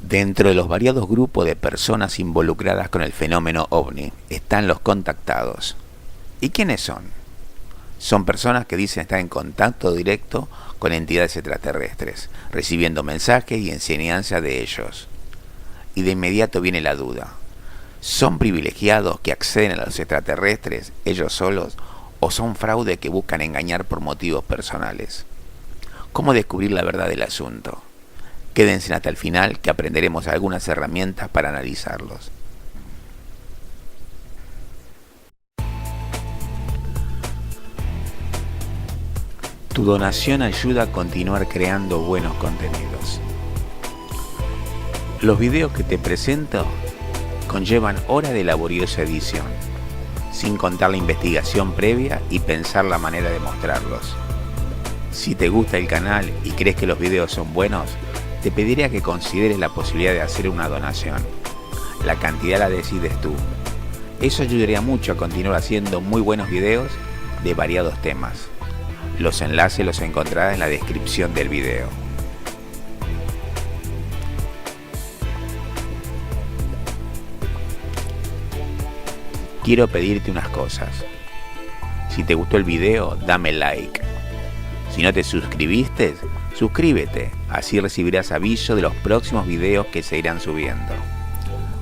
Dentro de los variados grupos de personas involucradas con el fenómeno ovni están los contactados. ¿Y quiénes son? Son personas que dicen estar en contacto directo con entidades extraterrestres, recibiendo mensajes y enseñanzas de ellos. Y de inmediato viene la duda. ¿Son privilegiados que acceden a los extraterrestres ellos solos o son fraude que buscan engañar por motivos personales? ¿Cómo descubrir la verdad del asunto? Quédense hasta el final que aprenderemos algunas herramientas para analizarlos. Tu donación ayuda a continuar creando buenos contenidos. Los videos que te presento conllevan horas de laboriosa edición, sin contar la investigación previa y pensar la manera de mostrarlos. Si te gusta el canal y crees que los videos son buenos, te pediría que consideres la posibilidad de hacer una donación. La cantidad la decides tú. Eso ayudaría mucho a continuar haciendo muy buenos videos de variados temas. Los enlaces los encontrarás en la descripción del video. Quiero pedirte unas cosas. Si te gustó el video, dame like. Si no te suscribiste, suscríbete, así recibirás aviso de los próximos videos que se irán subiendo.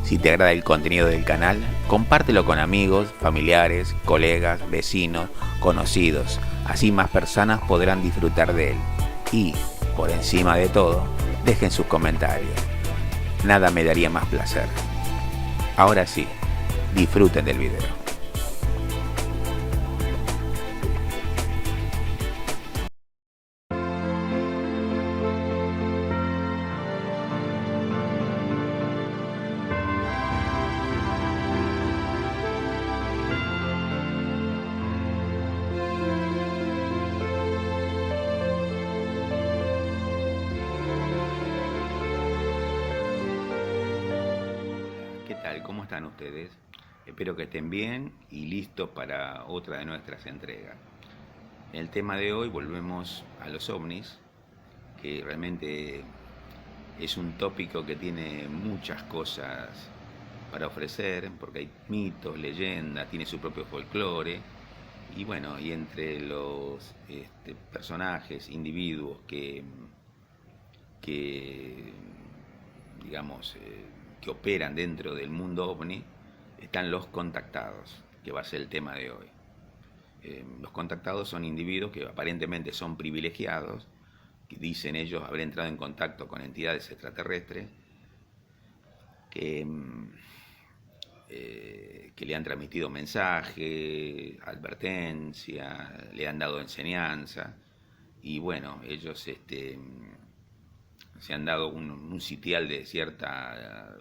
Si te agrada el contenido del canal, compártelo con amigos, familiares, colegas, vecinos, conocidos, así más personas podrán disfrutar de él. Y, por encima de todo, dejen sus comentarios. Nada me daría más placer. Ahora sí, disfruten del video. ¿Qué tal? ¿Cómo están ustedes? Espero que estén bien y listos para otra de nuestras entregas. En el tema de hoy volvemos a los ovnis, que realmente es un tópico que tiene muchas cosas para ofrecer, porque hay mitos, leyendas, tiene su propio folclore, y bueno, y entre los personajes, individuos que digamos, que operan dentro del mundo ovni, están los contactados, que va a ser el tema de hoy. Los contactados son individuos que aparentemente son privilegiados, que dicen ellos haber entrado en contacto con entidades extraterrestres, que le han transmitido mensajes, advertencias, le han dado enseñanza, y bueno, ellos se han dado un sitial de cierta,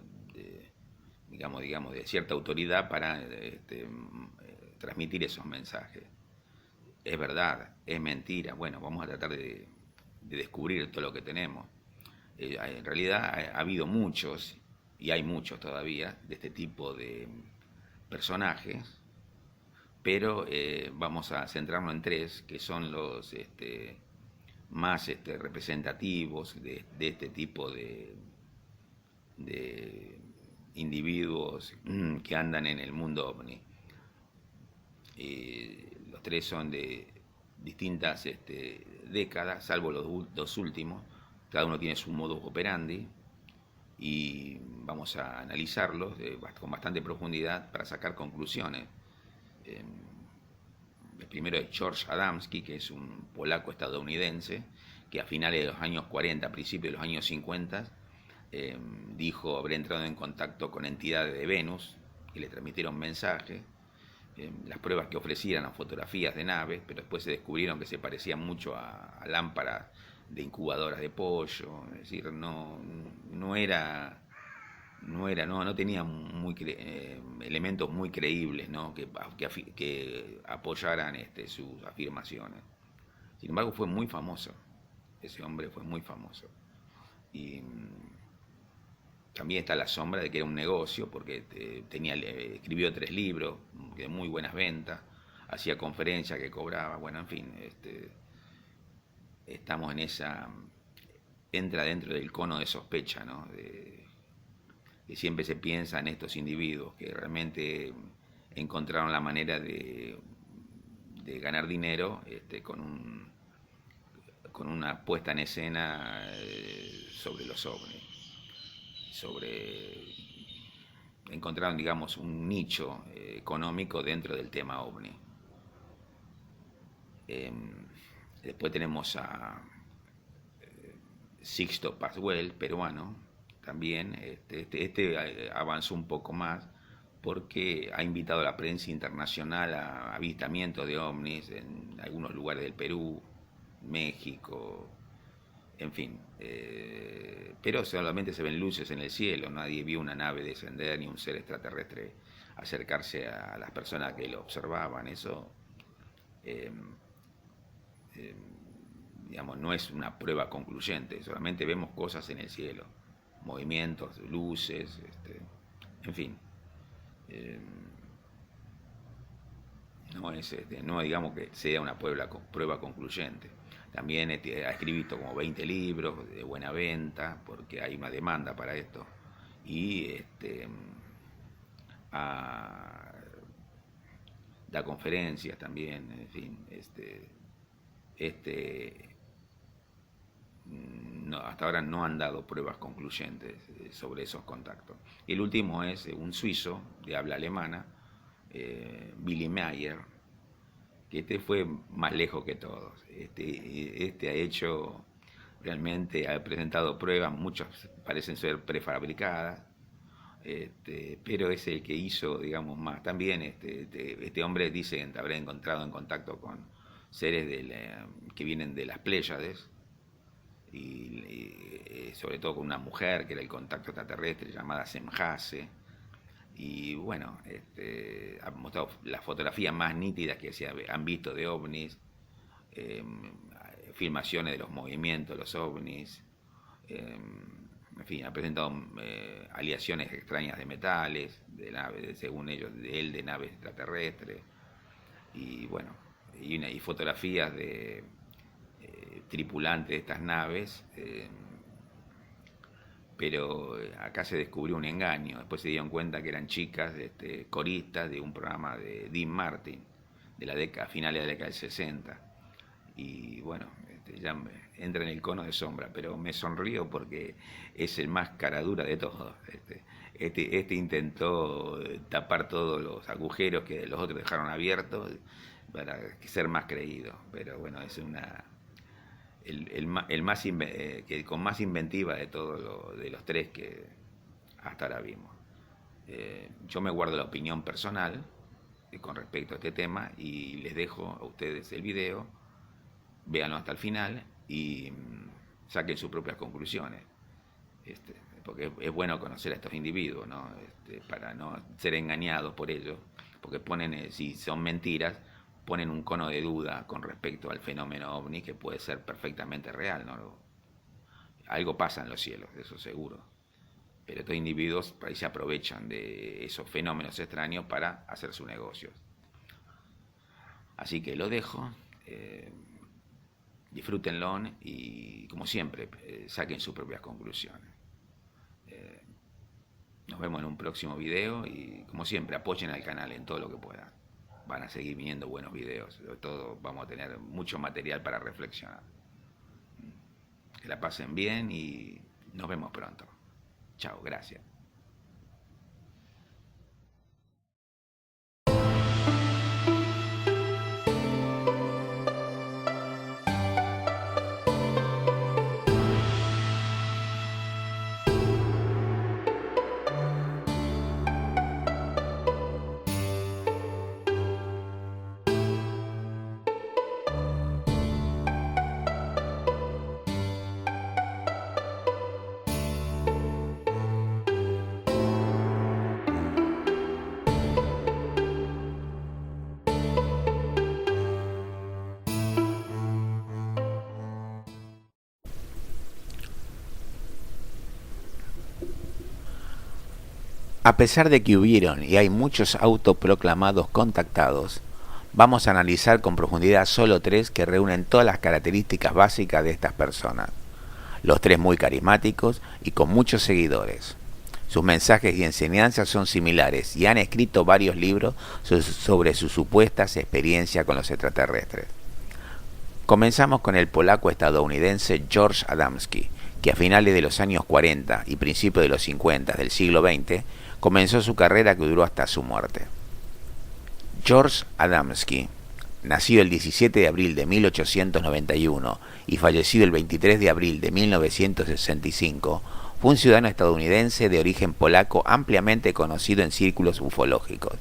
de cierta autoridad para transmitir esos mensajes. ¿Es verdad? ¿Es mentira? Bueno, vamos a tratar de descubrir todo lo que tenemos. En realidad ha habido muchos, y hay muchos todavía, de este tipo de personajes, pero vamos a centrarnos en tres, que son los más representativos de este tipo de individuos que andan en el mundo ovni. Los tres son de distintas décadas, salvo los dos últimos. Cada uno tiene su modus operandi y vamos a analizarlos con bastante profundidad para sacar conclusiones. El primero es George Adamski, que es un polaco estadounidense, que a finales de los años 40, a principios de los años 50, dijo haber entrado en contacto con entidades de Venus, que le transmitieron mensajes. Las pruebas que ofrecían eran fotografías de naves, pero después se descubrieron que se parecían mucho a lámparas de incubadoras de pollo, es decir, no tenía elementos muy creíbles, ¿no? que apoyaran sus afirmaciones. Sin embargo, fue muy famoso, ese hombre fue muy famoso. Y también está la sombra de que era un negocio, porque escribió 3 libros de muy buenas ventas, hacía conferencias que cobraba, bueno, en fin, estamos en esa, entra dentro del cono de sospecha, ¿no? que siempre se piensa en estos individuos que realmente encontraron la manera de ganar dinero con una puesta en escena sobre los ovnis, encontraron, digamos, un nicho económico dentro del tema ovni. Después tenemos a Sixto Pascual, peruano, también. Este avanzó un poco más porque ha invitado a la prensa internacional a avistamientos de ovnis en algunos lugares del Perú, México, en fin. Pero solamente se ven luces en el cielo, nadie vio una nave descender ni un ser extraterrestre acercarse a las personas que lo observaban. Eso, digamos, no es una prueba concluyente, solamente vemos cosas en el cielo, movimientos, luces, en fin. No digamos que sea una prueba concluyente. También ha escrito como 20 libros de buena venta, porque hay una demanda para esto. Y da conferencias también, en fin. No, hasta ahora no han dado pruebas concluyentes sobre esos contactos. Y el último es un suizo de habla alemana, Billy Meyer, que fue más lejos que todos. Ha presentado pruebas, muchas parecen ser prefabricadas, pero es el que hizo, digamos, más. También este hombre dice haber encontrado en contacto con seres que vienen de las Pléyades, y sobre todo con una mujer que era el contacto extraterrestre llamada Semjase. Y bueno, ha mostrado las fotografías más nítidas que se han visto de ovnis, filmaciones de los movimientos de los ovnis, en fin, ha presentado aleaciones extrañas de metales, de naves, según ellos, de naves extraterrestres, y bueno, y fotografías de tripulantes de estas naves. Pero acá se descubrió un engaño. Después se dieron cuenta que eran chicas coristas de un programa de Dean Martin, de la finales de la década del 60. Y bueno, ya entra en el cono de sombra, pero me sonrío porque es el más caradura de todos. Este intentó tapar todos los agujeros que los otros dejaron abiertos para ser más creído, pero bueno, es que con más inventiva de todos de los tres que hasta ahora vimos. Yo me guardo la opinión personal con respecto a este tema y les dejo a ustedes el video, véanlo hasta el final y saquen sus propias conclusiones, porque es bueno conocer a estos individuos, ¿no? Para no ser engañados por ellos, porque ponen, si son mentiras, ponen un cono de duda con respecto al fenómeno ovni, que puede ser perfectamente real, ¿no? Algo pasa en los cielos, eso seguro. Pero estos individuos por ahí se aprovechan de esos fenómenos extraños para hacer sus negocios. Así que lo dejo, disfrútenlo y, como siempre, saquen sus propias conclusiones. Nos vemos en un próximo video y, como siempre, apoyen al canal en todo lo que puedan. Van a seguir viniendo buenos videos, sobre todo vamos a tener mucho material para reflexionar. Que la pasen bien y nos vemos pronto. Chao, gracias. A pesar de que hubieron y hay muchos autoproclamados contactados, vamos a analizar con profundidad solo tres que reúnen todas las características básicas de estas personas. Los tres muy carismáticos y con muchos seguidores. Sus mensajes y enseñanzas son similares y han escrito varios libros sobre sus supuestas experiencias con los extraterrestres. Comenzamos con el polaco estadounidense George Adamski, que a finales de los años 40 y principios de los 50 del siglo XX comenzó su carrera que duró hasta su muerte. George Adamski, nacido el 17 de abril de 1891 y fallecido el 23 de abril de 1965, fue un ciudadano estadounidense de origen polaco ampliamente conocido en círculos ufológicos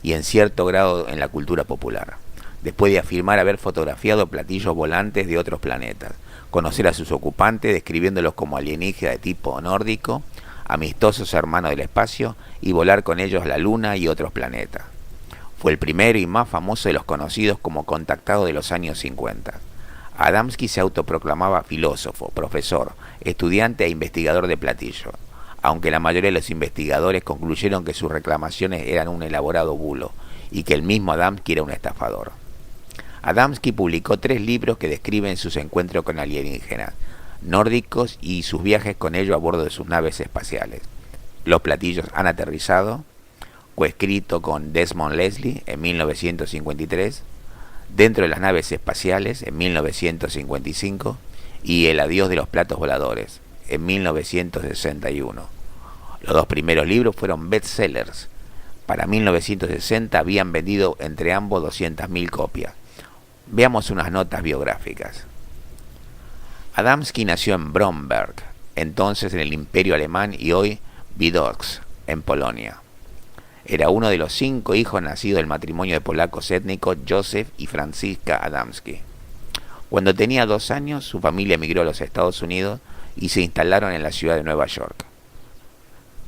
y en cierto grado en la cultura popular, después de afirmar haber fotografiado platillos volantes de otros planetas, conocer a sus ocupantes describiéndolos como alienígenas de tipo nórdico, amistosos hermanos del espacio y volar con ellos la Luna y otros planetas. Fue el primero y más famoso de los conocidos como contactados de los años 50. Adamski se autoproclamaba filósofo, profesor, estudiante e investigador de platillos, aunque la mayoría de los investigadores concluyeron que sus reclamaciones eran un elaborado bulo y que el mismo Adamski era un estafador. Adamski publicó 3 libros que describen sus encuentros con alienígenas nórdicos y sus viajes con ellos a bordo de sus naves espaciales. Los platillos han aterrizado, coescrito con Desmond Leslie en 1953, Dentro de las naves espaciales en 1955 y El adiós de los platos voladores en 1961. Los 2 primeros libros fueron bestsellers. Para 1960 habían vendido entre ambos 200.000 copias. Veamos unas notas biográficas. Adamski nació en Bromberg, entonces en el Imperio Alemán y hoy Widoczk, en Polonia. Era uno de los 5 hijos nacidos del matrimonio de polacos étnicos Józef y Franziska Adamski. Cuando tenía 2 años, su familia emigró a los Estados Unidos y se instalaron en la ciudad de Nueva York.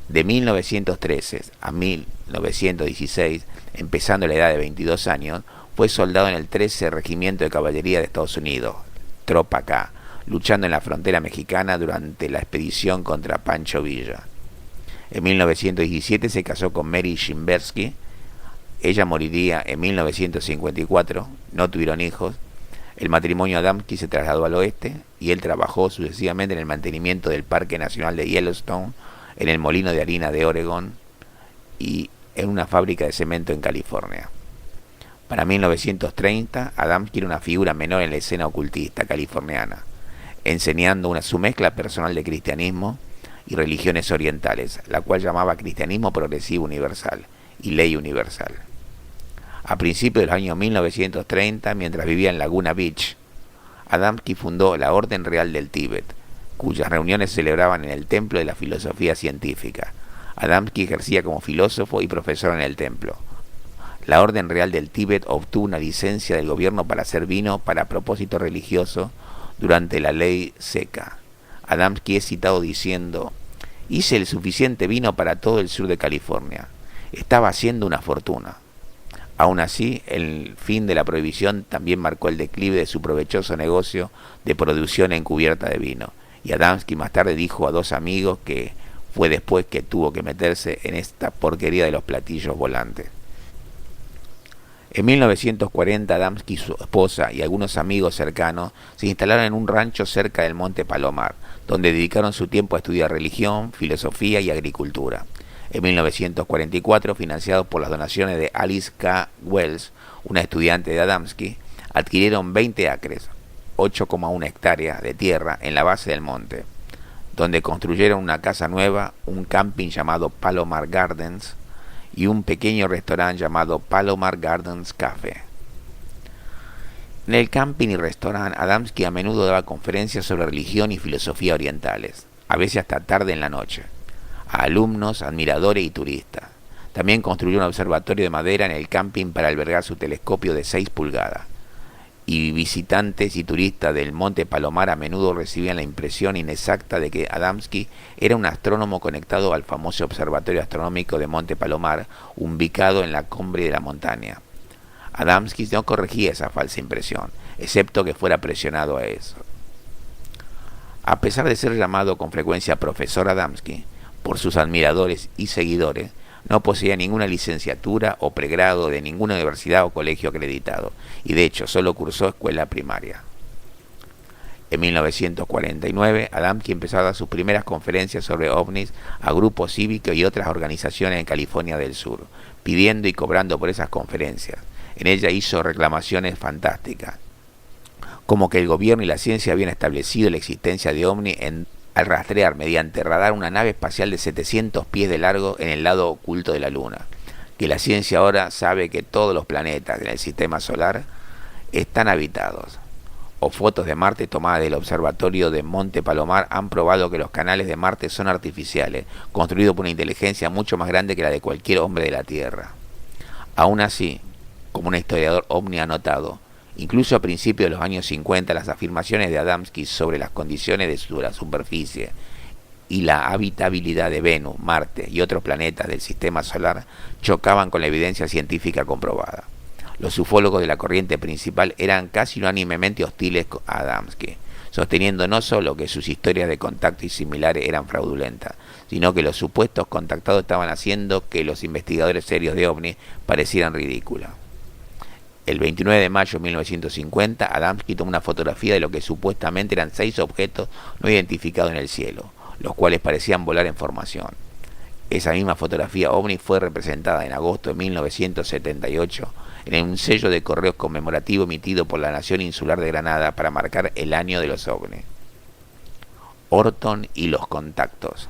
De 1913 a 1916, empezando la edad de 22 años, fue soldado en el 13 Regimiento de Caballería de Estados Unidos, Tropa K, luchando en la frontera mexicana durante la expedición contra Pancho Villa. En 1917 se casó con Mary Shimbersky. Ella moriría en 1954, no tuvieron hijos. El matrimonio Adamski se trasladó al oeste y él trabajó sucesivamente en el mantenimiento del Parque Nacional de Yellowstone, en el molino de harina de Oregon y en una fábrica de cemento en California. Para 1930, Adamski era una figura menor en la escena ocultista californiana, enseñando su mezcla personal de cristianismo y religiones orientales, la cual llamaba cristianismo progresivo universal y ley universal. A principios de los años 1930, mientras vivía en Laguna Beach, Adamski fundó la Orden Real del Tíbet, cuyas reuniones se celebraban en el Templo de la Filosofía Científica. Adamski ejercía como filósofo y profesor en el templo. La Orden Real del Tíbet obtuvo una licencia del gobierno para hacer vino para propósito religioso durante la ley seca. Adamski es citado diciendo: hice el suficiente vino para todo el sur de California. Estaba haciendo una fortuna. Aún así, el fin de la prohibición también marcó el declive de su provechoso negocio de producción encubierta de vino. Y Adamski más tarde dijo a 2 amigos que fue después que tuvo que meterse en esta porquería de los platillos volantes. En 1940, Adamski, su esposa y algunos amigos cercanos se instalaron en un rancho cerca del Monte Palomar, donde dedicaron su tiempo a estudiar religión, filosofía y agricultura. En 1944, financiados por las donaciones de Alice K. Wells, una estudiante de Adamski, adquirieron 20 acres, 8,1 hectáreas de tierra en la base del monte, donde construyeron una casa nueva, un camping llamado Palomar Gardens y un pequeño restaurante llamado Palomar Gardens Café. En el camping y restaurante, Adamski a menudo daba conferencias sobre religión y filosofía orientales, a veces hasta tarde en la noche, a alumnos, admiradores y turistas. También construyó un observatorio de madera en el camping para albergar su telescopio de 6 pulgadas. Y visitantes y turistas del Monte Palomar a menudo recibían la impresión inexacta de que Adamski era un astrónomo conectado al famoso observatorio astronómico de Monte Palomar, ubicado en la cumbre de la montaña. Adamski no corregía esa falsa impresión, excepto que fuera presionado a eso. A pesar de ser llamado con frecuencia profesor Adamski por sus admiradores y seguidores, no poseía ninguna licenciatura o pregrado de ninguna universidad o colegio acreditado, y de hecho solo cursó escuela primaria. En 1949, Adamski empezó a dar sus primeras conferencias sobre ovnis a grupos cívicos y otras organizaciones en California del Sur, pidiendo y cobrando por esas conferencias. En ella hizo reclamaciones fantásticas, como que el gobierno y la ciencia habían establecido la existencia de ovnis al rastrear mediante radar una nave espacial de 700 pies de largo en el lado oculto de la Luna, que la ciencia ahora sabe que todos los planetas en el sistema solar están habitados. O fotos de Marte tomadas del observatorio de Monte Palomar han probado que los canales de Marte son artificiales, construidos por una inteligencia mucho más grande que la de cualquier hombre de la Tierra. Aún así, como un historiador ovni ha notado, incluso a principios de los años 50, las afirmaciones de Adamski sobre las condiciones de la superficie y la habitabilidad de Venus, Marte y otros planetas del sistema solar chocaban con la evidencia científica comprobada. Los ufólogos de la corriente principal eran casi unánimemente hostiles a Adamski, sosteniendo no solo que sus historias de contacto y similares eran fraudulentas, sino que los supuestos contactados estaban haciendo que los investigadores serios de ovnis parecieran ridículos. El 29 de mayo de 1950, Adamski tomó una fotografía de lo que supuestamente eran 6 objetos no identificados en el cielo, los cuales parecían volar en formación. Esa misma fotografía ovni fue representada en agosto de 1978 en un sello de correos conmemorativo emitido por la Nación Insular de Granada para marcar el año de los ovnis. Orton y los contactos.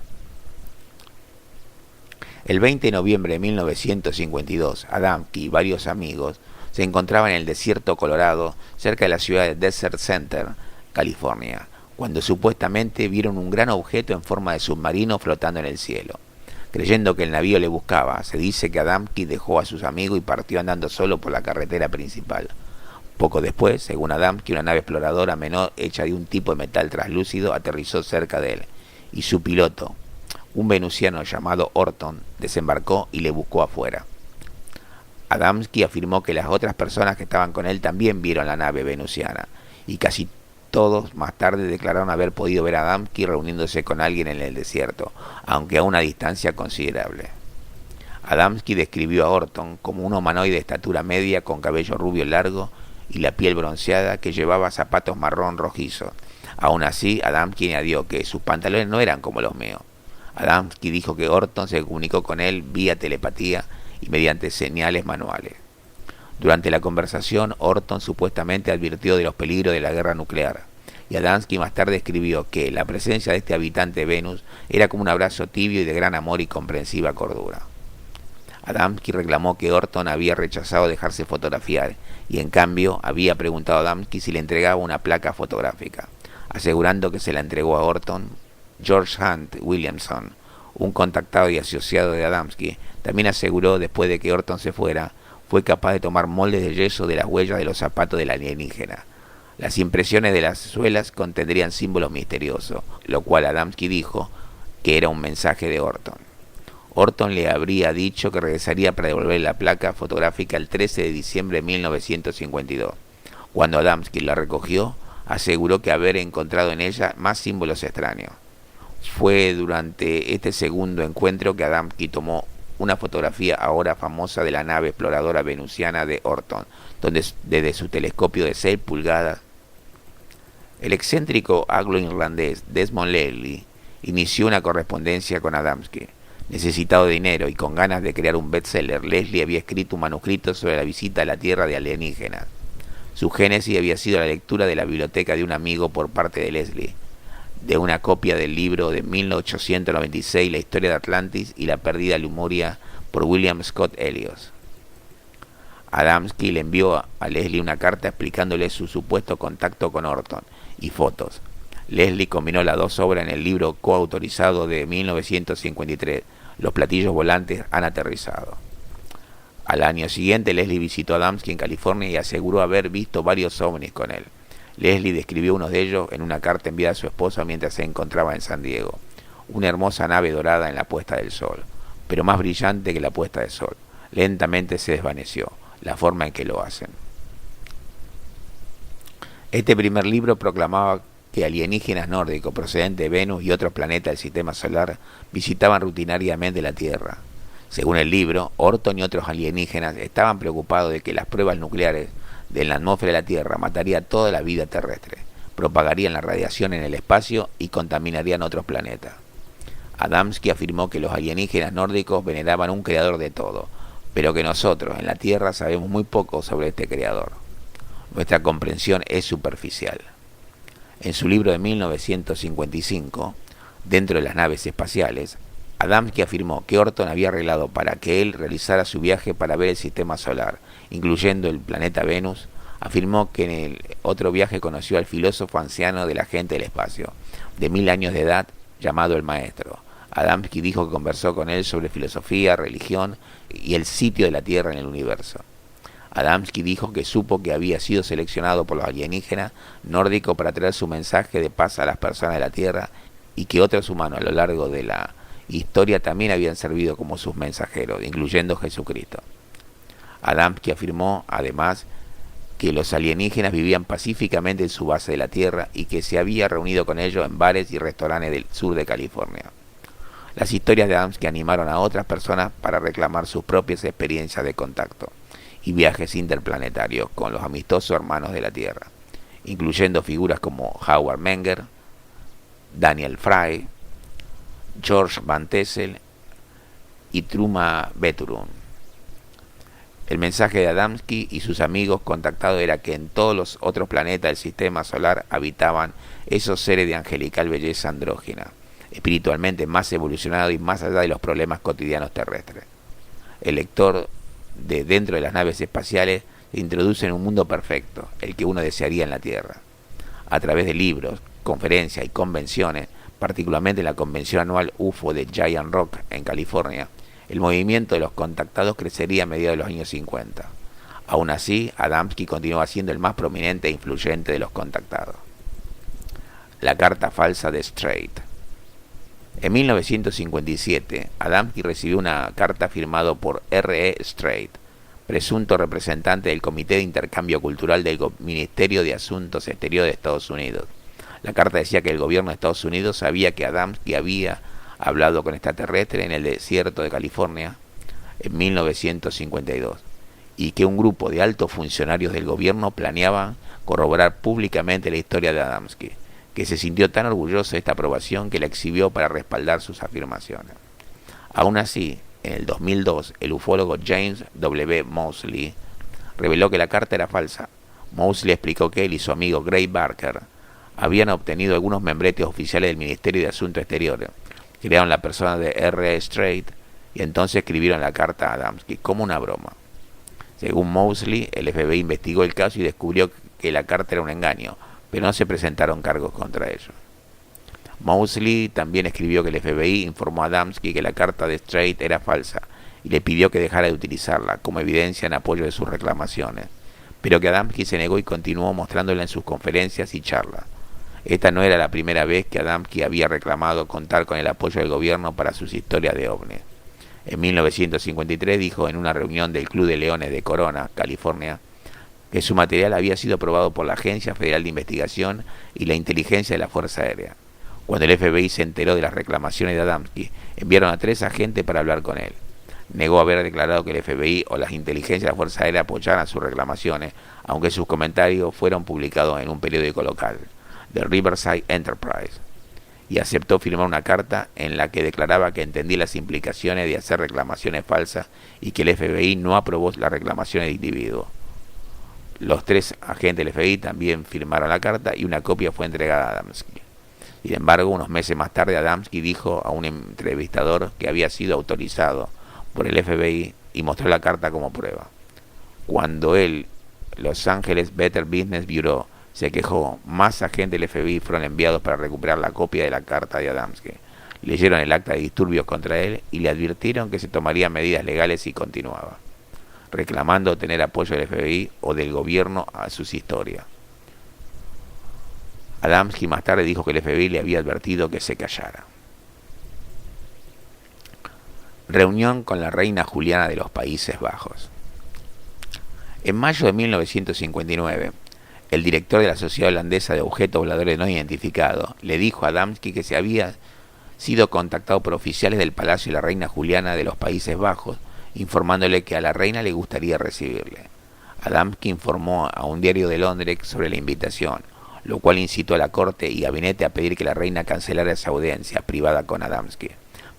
El 20 de noviembre de 1952, Adamski y varios amigos se encontraban en el desierto Colorado, cerca de la ciudad de Desert Center, California, cuando supuestamente vieron un gran objeto en forma de submarino flotando en el cielo. Creyendo que el navío le buscaba, se dice que Adamski dejó a sus amigos y partió andando solo por la carretera principal. Poco después, según Adamski, una nave exploradora menor hecha de un tipo de metal translúcido aterrizó cerca de él, y su piloto, un venusiano llamado Orton, desembarcó y le buscó afuera. Adamski afirmó que las otras personas que estaban con él también vieron la nave venusiana, y casi todos más tarde declararon haber podido ver a Adamski reuniéndose con alguien en el desierto, aunque a una distancia considerable. Adamski describió a Orton como un humanoide de estatura media con cabello rubio largo y la piel bronceada que llevaba zapatos marrón rojizo. Aún así, Adamski añadió que sus pantalones no eran como los míos. Adamski dijo que Orton se comunicó con él vía telepatía y mediante señales manuales. Durante la conversación, Orton supuestamente advirtió de los peligros de la guerra nuclear, y Adamski más tarde escribió que la presencia de este habitante de Venus era como un abrazo tibio y de gran amor y comprensiva cordura. Adamski reclamó que Orton había rechazado dejarse fotografiar, y en cambio había preguntado a Adamski si le entregaba una placa fotográfica, asegurando que se la entregó a Orton. George Hunt Williamson, un contactado y asociado de Adamski, también aseguró después de que Orton se fuera, fue capaz de tomar moldes de yeso de las huellas de los zapatos del alienígena. Las impresiones de las suelas contendrían símbolos misteriosos, lo cual Adamski dijo que era un mensaje de Orton. Orton le habría dicho que regresaría para devolver la placa fotográfica el 13 de diciembre de 1952. Cuando Adamski la recogió, aseguró que haber encontrado en ella más símbolos extraños. Fue durante este segundo encuentro que Adamski tomó una fotografía ahora famosa de la nave exploradora venusiana de Orton, donde desde su telescopio de 6 pulgadas, el excéntrico anglo-irlandés Desmond Leslie inició una correspondencia con Adamski. Necesitado de dinero y con ganas de crear un bestseller, Leslie había escrito un manuscrito sobre la visita a la Tierra de alienígenas. Su génesis había sido la lectura de la biblioteca de un amigo por parte de Leslie, de una copia del libro de 1896, La historia de Atlantis y la perdida Lemuria, por William Scott Elliot. Adamski le envió a Leslie una carta explicándole su supuesto contacto con Orton y fotos. Leslie combinó las dos obras en el libro coautorizado de 1953, Los platillos volantes han aterrizado. Al año siguiente, Leslie visitó a Adamski en California y aseguró haber visto varios ovnis con él. Leslie describió uno de ellos en una carta enviada a su esposa mientras se encontraba en San Diego. Una hermosa nave dorada en la puesta del sol, pero más brillante que la puesta del sol. Lentamente se desvaneció, la forma en que lo hacen. Este primer libro proclamaba que alienígenas nórdicos procedentes de Venus y otros planetas del sistema solar visitaban rutinariamente la Tierra. Según el libro, Orton y otros alienígenas estaban preocupados de que las pruebas nucleares de la atmósfera de la Tierra mataría toda la vida terrestre. propagarían la radiación en el espacio y contaminarían otros planetas. Adamski afirmó que los alienígenas nórdicos veneraban un creador de todo, pero que nosotros en la Tierra sabemos muy poco sobre este creador. Nuestra comprensión es superficial. En su libro de 1955, Dentro de las naves espaciales, Adamski afirmó que Orton había arreglado para que él realizara su viaje para ver el sistema solar, incluyendo el planeta Venus. Afirmó que en el otro viaje conoció al filósofo anciano de la gente del espacio, de 1000 años de edad, llamado el Maestro. Adamski dijo que conversó con él sobre filosofía, religión y el sitio de la Tierra en el universo. Adamski dijo que supo que había sido seleccionado por los alienígenas nórdicos para traer su mensaje de paz a las personas de la Tierra y que otros humanos a lo largo de la historia también habían servido como sus mensajeros, incluyendo Jesucristo. Adamski afirmó, además, que los alienígenas vivían pacíficamente en su base de la Tierra y que se había reunido con ellos en bares y restaurantes del sur de California. Las historias de Adamski animaron a otras personas para reclamar sus propias experiencias de contacto y viajes interplanetarios con los amistosos hermanos de la Tierra, incluyendo figuras como Howard Menger, Daniel Fry, George Van Tessel y Truma Beturum. El mensaje de Adamski y sus amigos contactados era que en todos los otros planetas del sistema solar habitaban esos seres de angelical belleza andrógina, espiritualmente más evolucionados y más allá de los problemas cotidianos terrestres. El lector de Dentro de las naves espaciales se introduce en un mundo perfecto, el que uno desearía en la Tierra. A través de libros, conferencias y convenciones, particularmente la convención anual UFO de Giant Rock en California, el movimiento de los contactados crecería a mediados de los años 50. Aún así, Adamski continuaba siendo el más prominente e influyente de los contactados. La carta falsa de Strait. En 1957, Adamski recibió una carta firmada por R. E. Strait, presunto representante del Comité de Intercambio Cultural del Ministerio de Asuntos Exteriores de Estados Unidos. La carta decía que el gobierno de Estados Unidos sabía que Adamski había hablado con extraterrestres en el desierto de California en 1952 y que un grupo de altos funcionarios del gobierno planeaban corroborar públicamente la historia de Adamski, que se sintió tan orgulloso de esta aprobación que la exhibió para respaldar sus afirmaciones. Aún así, en el 2002, el ufólogo James W. Moseley reveló que la carta era falsa. Moseley explicó que él y su amigo Gray Barker habían obtenido algunos membretes oficiales del Ministerio de Asuntos Exteriores, crearon la persona de R. Strait y entonces escribieron la carta a Adamski como una broma. Según Moseley, el FBI investigó el caso y descubrió que la carta era un engaño, pero no se presentaron cargos contra ellos. Moseley también escribió que el FBI informó a Adamski que la carta de Strait era falsa y le pidió que dejara de utilizarla como evidencia en apoyo de sus reclamaciones, pero que Adamski se negó y continuó mostrándola en sus conferencias y charlas. Esta no era la primera vez que Adamski había reclamado contar con el apoyo del gobierno para sus historias de ovnis. En 1953 dijo en una reunión del Club de Leones de Corona, California, que su material había sido aprobado por la Agencia Federal de Investigación y la Inteligencia de la Fuerza Aérea. Cuando el FBI se enteró de las reclamaciones de Adamski, enviaron a 3 agentes para hablar con él. Negó haber declarado que el FBI o las inteligencias de la Fuerza Aérea apoyaran sus reclamaciones, aunque sus comentarios fueron publicados en un periódico local, The Riverside Enterprise, y aceptó firmar una carta en la que declaraba que entendía las implicaciones de hacer reclamaciones falsas y que el FBI no aprobó las reclamaciones de individuos. Los 3 agentes del FBI también firmaron la carta y una copia fue entregada a Adamski. Sin embargo, unos meses más tarde, Adamski dijo a un entrevistador que había sido autorizado por el FBI y mostró la carta como prueba. Cuando Los Angeles Better Business Bureau se quejó, más agentes del FBI fueron enviados para recuperar la copia de la carta de Adamski. Leyeron el acta de disturbios contra él y le advirtieron que se tomarían medidas legales si continuaba, reclamando obtener apoyo del FBI o del gobierno a sus historias. Adamski más tarde dijo que el FBI le había advertido que se callara. Reunión con la reina Juliana de los Países Bajos. En mayo de 1959, el director de la Sociedad Holandesa de Objetos Voladores No Identificados le dijo a Adamski que se había sido contactado por oficiales del Palacio de la Reina Juliana de los Países Bajos, informándole que a la reina le gustaría recibirle. Adamski informó a un diario de Londres sobre la invitación, lo cual incitó a la corte y gabinete a pedir que la reina cancelara esa audiencia privada con Adamski.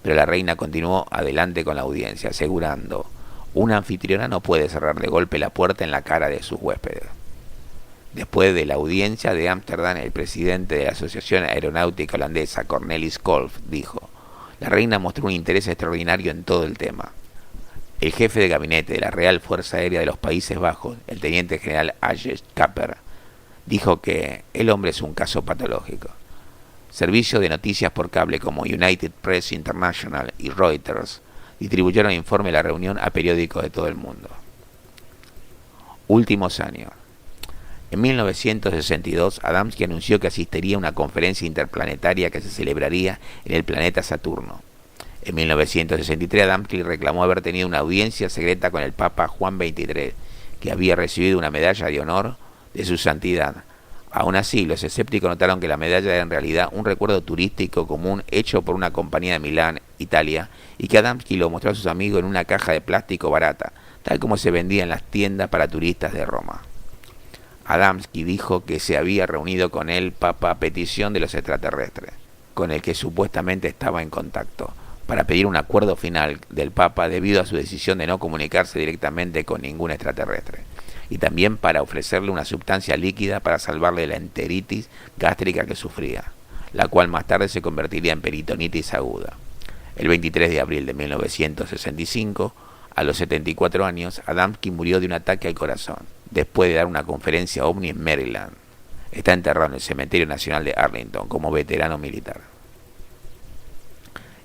Pero la reina continuó adelante con la audiencia, asegurando: una anfitriona no puede cerrar de golpe la puerta en la cara de sus huéspedes. Después de la audiencia de Ámsterdam, el presidente de la Asociación Aeronáutica Holandesa, Cornelis Kolff, dijo: la reina mostró un interés extraordinario en todo el tema. El jefe de gabinete de la Real Fuerza Aérea de los Países Bajos, el teniente general Aje Kapper, dijo que el hombre es un caso patológico. Servicios de noticias por cable como United Press International y Reuters distribuyeron informe de la reunión a periódicos de todo el mundo. Últimos años. En 1962, Adamski anunció que asistiría a una conferencia interplanetaria que se celebraría en el planeta Saturno. En 1963, Adamski reclamó haber tenido una audiencia secreta con el Papa Juan XXIII, que había recibido una medalla de honor de su santidad. Aún así, los escépticos notaron que la medalla era en realidad un recuerdo turístico común hecho por una compañía de Milán, Italia, y que Adamski lo mostró a sus amigos en una caja de plástico barata, tal como se vendía en las tiendas para turistas de Roma. Adamski dijo que se había reunido con el Papa a petición de los extraterrestres, con el que supuestamente estaba en contacto, para pedir un acuerdo final del Papa debido a su decisión de no comunicarse directamente con ningún extraterrestre, y también para ofrecerle una sustancia líquida para salvarle de la enteritis gástrica que sufría, la cual más tarde se convertiría en peritonitis aguda. El 23 de abril de 1965, a los 74 años, Adamski murió de un ataque al corazón, después de dar una conferencia ovni en Maryland. Está enterrado en el Cementerio Nacional de Arlington como veterano militar.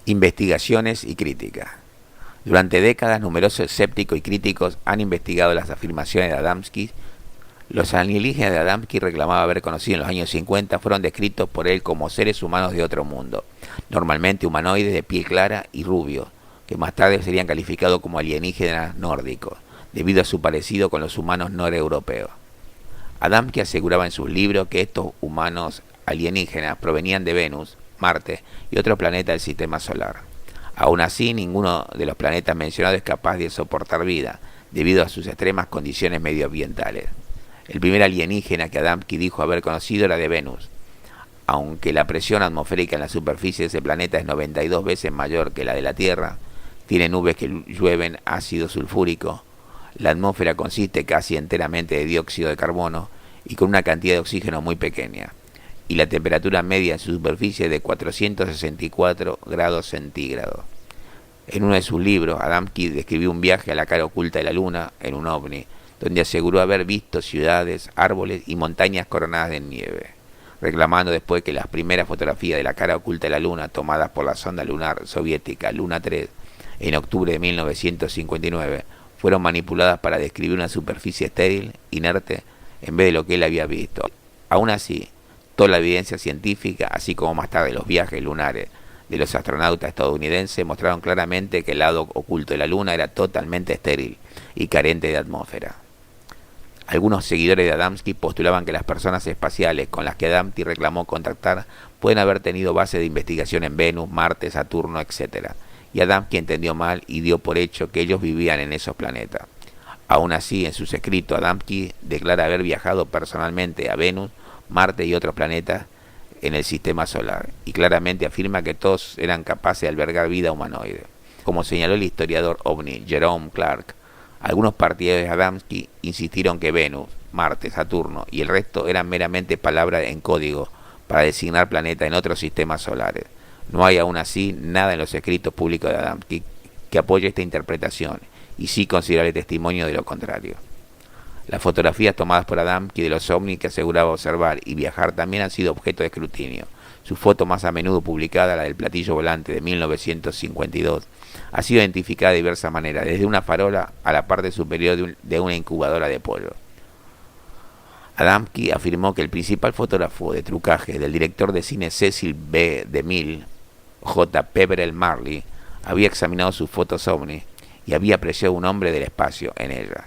Investigaciones y críticas. Durante décadas, numerosos escépticos y críticos han investigado las afirmaciones de Adamski. Los alienígenas de Adamski reclamaba haber conocido en los años 50 fueron descritos por él como seres humanos de otro mundo, normalmente humanoides de piel clara y rubio, que más tarde serían calificados como alienígenas nórdicos, debido a su parecido con los humanos noreuropeos. Adamski aseguraba en sus libros que estos humanos alienígenas provenían de Venus, Marte y otros planetas del sistema solar. Aún así, ninguno de los planetas mencionados es capaz de soportar vida, debido a sus extremas condiciones medioambientales. El primer alienígena que Adamski dijo haber conocido era de Venus. Aunque la presión atmosférica en la superficie de ese planeta es 92 veces mayor que la de la Tierra, tiene nubes que llueven ácido sulfúrico, la atmósfera consiste casi enteramente de dióxido de carbono y con una cantidad de oxígeno muy pequeña, y la temperatura media en su superficie es de 464 grados centígrados. En uno de sus libros, Adamski describió un viaje a la cara oculta de la Luna en un ovni, donde aseguró haber visto ciudades, árboles y montañas coronadas de nieve, reclamando después que las primeras fotografías de la cara oculta de la Luna tomadas por la sonda lunar soviética Luna 3 en octubre de 1959 fueron manipuladas para describir una superficie estéril, inerte, en vez de lo que él había visto. Aún así, toda la evidencia científica, así como más tarde los viajes lunares de los astronautas estadounidenses, mostraron claramente que el lado oculto de la Luna era totalmente estéril y carente de atmósfera. Algunos seguidores de Adamski postulaban que las personas espaciales con las que Adamski reclamó contactar pueden haber tenido bases de investigación en Venus, Marte, Saturno, etc. Y Adamski entendió mal y dio por hecho que ellos vivían en esos planetas. Aún así, en sus escritos, Adamski declara haber viajado personalmente a Venus, Marte y otros planetas en el sistema solar, y claramente afirma que todos eran capaces de albergar vida humanoide. Como señaló el historiador ovni Jerome Clark, algunos partidarios de Adamski insistieron que Venus, Marte, Saturno y el resto eran meramente palabras en código para designar planetas en otros sistemas solares. No hay aún así nada en los escritos públicos de Adamski que apoye esta interpretación, y sí considerable testimonio de lo contrario. Las fotografías tomadas por Adamski de los ovnis que aseguraba observar y viajar también han sido objeto de escrutinio. Su foto más a menudo publicada, la del platillo volante de 1952, ha sido identificada de diversas maneras, desde una farola a la parte superior de una incubadora de pollo. Adamski afirmó que el principal fotógrafo de trucaje del director de cine Cecil B. DeMille, J. Pepperell Marley, había examinado sus fotos ovni y había apreciado un hombre del espacio en ellas.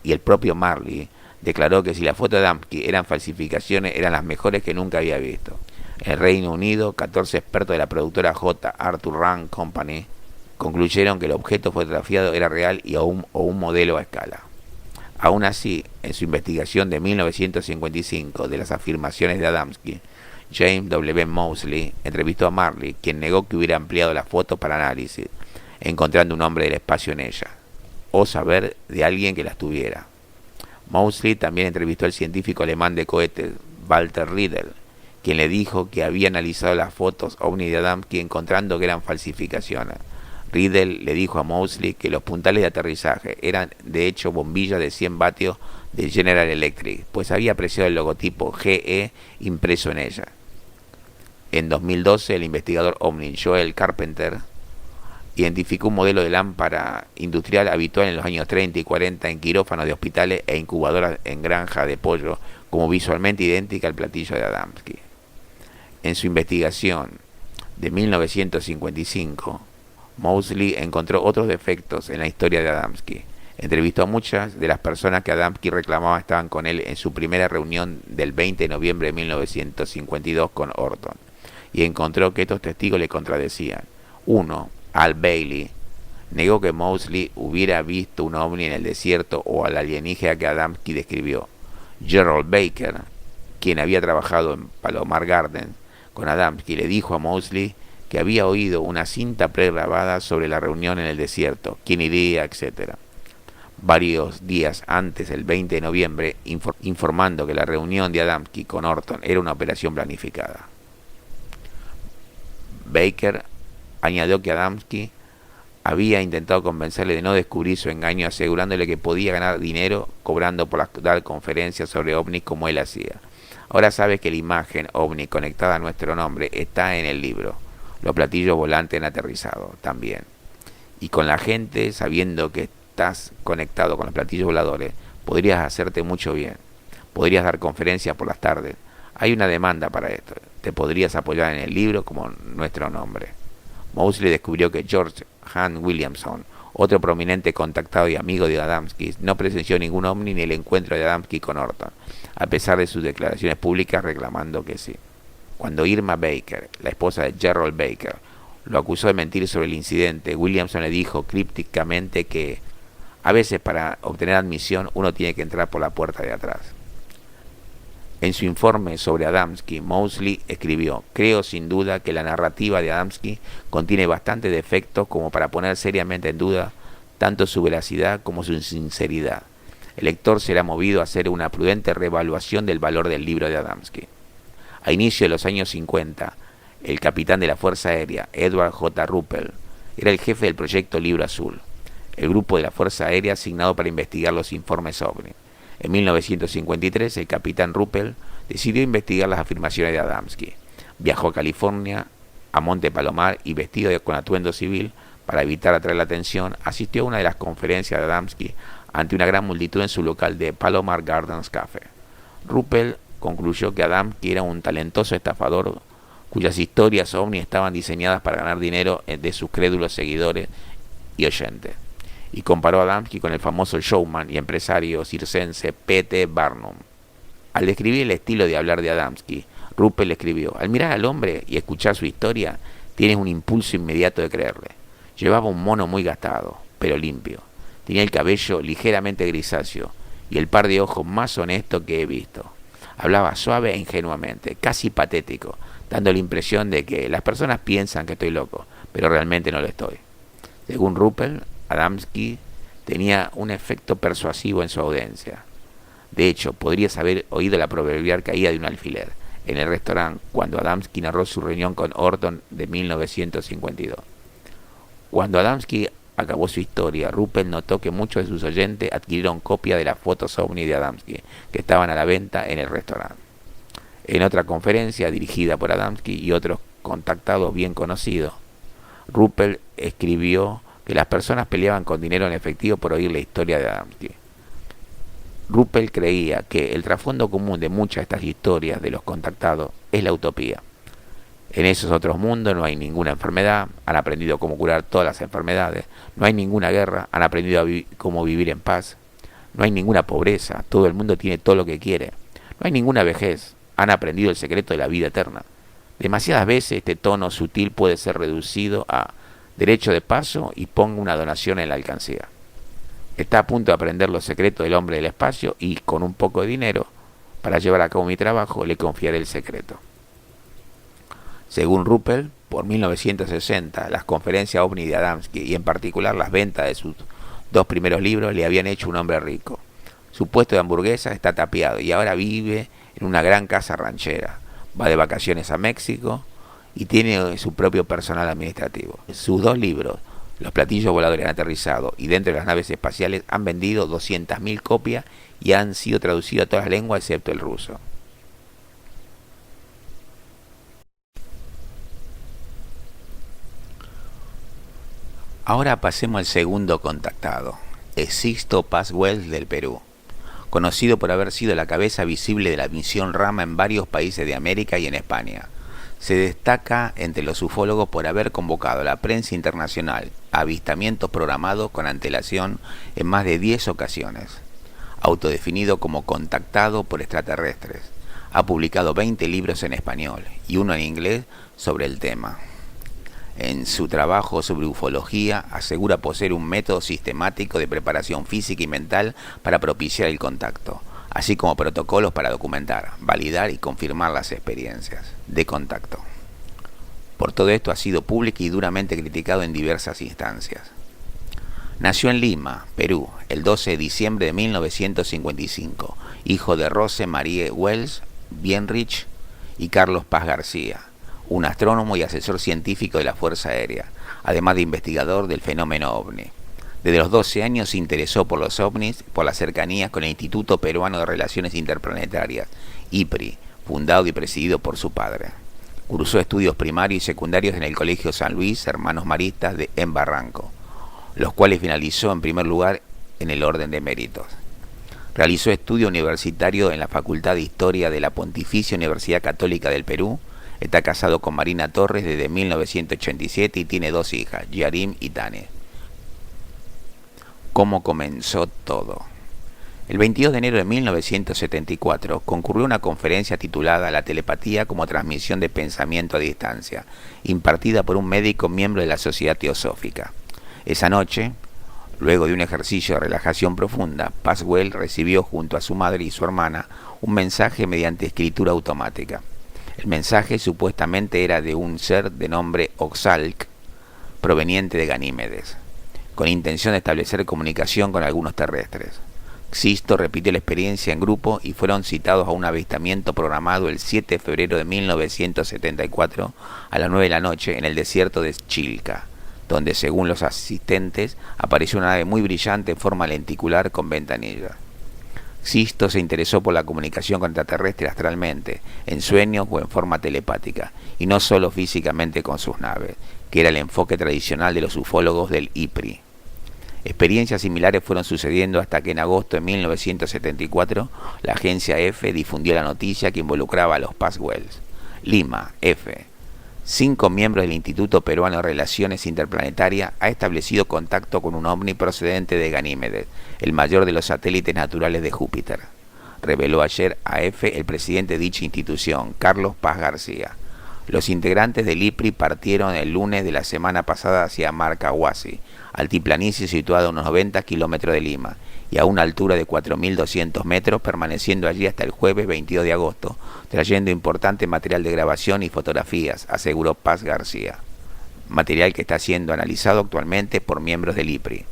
Y el propio Marley declaró que si las fotos de Adamski eran falsificaciones, eran las mejores que nunca había visto. En el Reino Unido, 14 expertos de la productora J. Arthur Rand Company concluyeron que el objeto fotografiado era real y un modelo a escala. Aún así, en su investigación de 1955 de las afirmaciones de Adamski, James W. Moseley entrevistó a Marley, quien negó que hubiera ampliado las fotos para análisis, encontrando un hombre del espacio en ella, o saber de alguien que las tuviera. Moseley también entrevistó al científico alemán de cohetes, Walter Riedel, quien le dijo que había analizado las fotos ovni de Adamski encontrando que eran falsificaciones. Riedel le dijo a Moseley que los puntales de aterrizaje eran de hecho bombillas de 100 vatios de General Electric, pues había apreciado el logotipo GE impreso en ella. En 2012, el investigador ovni Joel Carpenter identificó un modelo de lámpara industrial habitual en los años 30 y 40 en quirófanos de hospitales e incubadoras en granja de pollo, como visualmente idéntica al platillo de Adamski. En su investigación de 1955, Moseley encontró otros defectos en la historia de Adamski. Entrevistó a muchas de las personas que Adamski reclamaba estaban con él en su primera reunión del 20 de noviembre de 1952 con Orton, y encontró que estos testigos le contradecían. Uno, Al Bailey, negó que Moseley hubiera visto un ovni en el desierto o al alienígena que Adamski describió. Gerald Baker, quien había trabajado en Palomar Garden con Adamski, le dijo a Moseley que había oído una cinta pregrabada sobre la reunión en el desierto, quién iría, etc. Varios días antes, el 20 de noviembre, informando que la reunión de Adamski con Orton era una operación planificada. Baker añadió que Adamski había intentado convencerle de no descubrir su engaño, asegurándole que podía ganar dinero cobrando por dar conferencias sobre ovnis como él hacía. Ahora sabes que la imagen ovni conectada a nuestro nombre está en el libro. Los platillos volantes han aterrizado también. Y con la gente, sabiendo que estás conectado con los platillos voladores, podrías hacerte mucho bien. Podrías dar conferencias por las tardes. Hay una demanda para esto. Te podrías apoyar en el libro como nuestro nombre. Moseley descubrió que George Hunt Williamson, otro prominente contactado y amigo de Adamski, no presenció ningún ovni ni el encuentro de Adamski con Orton, a pesar de sus declaraciones públicas reclamando que sí. Cuando Irma Baker, la esposa de Gerald Baker, lo acusó de mentir sobre el incidente, Williamson le dijo crípticamente que a veces para obtener admisión uno tiene que entrar por la puerta de atrás. En su informe sobre Adamski, Moseley escribió: creo sin duda que la narrativa de Adamski contiene bastantes defectos como para poner seriamente en duda tanto su veracidad como su sinceridad. El lector será movido a hacer una prudente reevaluación del valor del libro de Adamski. A inicio de los años 50, el capitán de la Fuerza Aérea, Edward J. Ruppel, era el jefe del proyecto Libro Azul, el grupo de la Fuerza Aérea asignado para investigar los informes ovni. En 1953, el capitán Ruppel decidió investigar las afirmaciones de Adamski. Viajó a California, a Monte Palomar, y vestido con atuendo civil, para evitar atraer la atención, asistió a una de las conferencias de Adamski ante una gran multitud en su local de Palomar Gardens Café. Ruppel concluyó que Adamski era un talentoso estafador cuyas historias ovni estaban diseñadas para ganar dinero de sus crédulos seguidores y oyentes, y comparó a Adamski con el famoso showman y empresario circense P.T. Barnum. Al describir el estilo de hablar de Adamski, Ruppel escribió: al mirar al hombre y escuchar su historia, tienes un impulso inmediato de creerle. Llevaba un mono muy gastado, pero limpio. Tenía el cabello ligeramente grisáceo y el par de ojos más honesto que he visto. Hablaba suave e ingenuamente, casi patético, dando la impresión de que las personas piensan que estoy loco, pero realmente no lo estoy. Según Ruppel, Adamski tenía un efecto persuasivo en su audiencia. De hecho, podrías haber oído la proverbial caída de un alfiler en el restaurante cuando Adamski narró su reunión con Orton de 1952. Cuando Adamski acabó su historia, Ruppel notó que muchos de sus oyentes adquirieron copia de las fotos ovni de Adamski que estaban a la venta en el restaurante. En otra conferencia dirigida por Adamski y otros contactados bien conocidos, Ruppel escribió que las personas peleaban con dinero en efectivo por oír la historia de Adamski. Ruppel creía que el trasfondo común de muchas de estas historias de los contactados es la utopía. En esos otros mundos no hay ninguna enfermedad, han aprendido cómo curar todas las enfermedades, no hay ninguna guerra, han aprendido a cómo vivir en paz, no hay ninguna pobreza, todo el mundo tiene todo lo que quiere, no hay ninguna vejez, han aprendido el secreto de la vida eterna. Demasiadas veces este tono sutil puede ser reducido a derecho de paso y ponga una donación en la alcancía. Está a punto de aprender los secretos del hombre del espacio y con un poco de dinero para llevar a cabo mi trabajo le confiaré el secreto. Según Ruppel, por 1960, las conferencias ovni de Adamski y en particular las ventas de sus 2 primeros libros le habían hecho un hombre rico. Su puesto de hamburguesa está tapiado y ahora vive en una gran casa ranchera. Va de vacaciones a México y tiene su propio personal administrativo. Sus 2 libros, Los platillos voladores han aterrizado y Dentro de las naves espaciales, han vendido 200.000 copias y han sido traducidos a todas las lenguas excepto el ruso. Ahora pasemos al segundo contactado, Sixto Paz Wells del Perú, conocido por haber sido la cabeza visible de la misión Rama en varios países de América y en España. Se destaca entre los ufólogos por haber convocado a la prensa internacional a avistamientos programados con antelación en más de 10 ocasiones. Autodefinido como contactado por extraterrestres, ha publicado 20 libros en español y uno en inglés sobre el tema. En su trabajo sobre ufología asegura poseer un método sistemático de preparación física y mental para propiciar el contacto, así como protocolos para documentar, validar y confirmar las experiencias de contacto. Por todo esto ha sido público y duramente criticado en diversas instancias. Nació en Lima, Perú, el 12 de diciembre de 1955, hijo de Rose Marie Wells Bienrich y Carlos Paz García, un astrónomo y asesor científico de la Fuerza Aérea, además de investigador del fenómeno ovni. Desde los 12 años se interesó por los ovnis, por las cercanías con el Instituto Peruano de Relaciones Interplanetarias, IPRI, fundado y presidido por su padre. Cursó estudios primarios y secundarios en el Colegio San Luis, Hermanos Maristas en Barranco, los cuales finalizó en primer lugar en el orden de méritos. Realizó estudio universitario en la Facultad de Historia de la Pontificia Universidad Católica del Perú. Está casado con Marina Torres desde 1987 y tiene 2 hijas, Yarim y Tane. ¿Cómo comenzó todo? El 22 de enero de 1974 concurrió a una conferencia titulada La telepatía como transmisión de pensamiento a distancia, impartida por un médico miembro de la Sociedad Teosófica. Esa noche, luego de un ejercicio de relajación profunda, Paswell recibió junto a su madre y su hermana un mensaje mediante escritura automática. El mensaje supuestamente era de un ser de nombre Oxalc, proveniente de Ganímedes, con intención de establecer comunicación con algunos terrestres. Xisto repitió la experiencia en grupo y fueron citados a un avistamiento programado el 7 de febrero de 1974 a las 9 de la noche en el desierto de Chilca, donde según los asistentes apareció una nave muy brillante en forma lenticular con ventanilla. Xisto se interesó por la comunicación con extraterrestres astralmente, en sueños o en forma telepática, y no solo físicamente con sus naves, que era el enfoque tradicional de los ufólogos del IPRI. Experiencias similares fueron sucediendo hasta que en agosto de 1974 la agencia EFE difundió la noticia que involucraba a los Paswells. Lima, EFE. 5 miembros del Instituto Peruano de Relaciones Interplanetarias ha establecido contacto con un ovni procedente de Ganímedes, el mayor de los satélites naturales de Júpiter, reveló ayer a EFE el presidente de dicha institución, Carlos Paz García. Los integrantes del IPRI partieron el lunes de la semana pasada hacia Marcahuasi, altiplanicie situada a unos 90 kilómetros de Lima y a una altura de 4.200 metros, permaneciendo allí hasta el jueves 22 de agosto, trayendo importante material de grabación y fotografías, aseguró Paz García. Material que está siendo analizado actualmente por miembros del IPRI.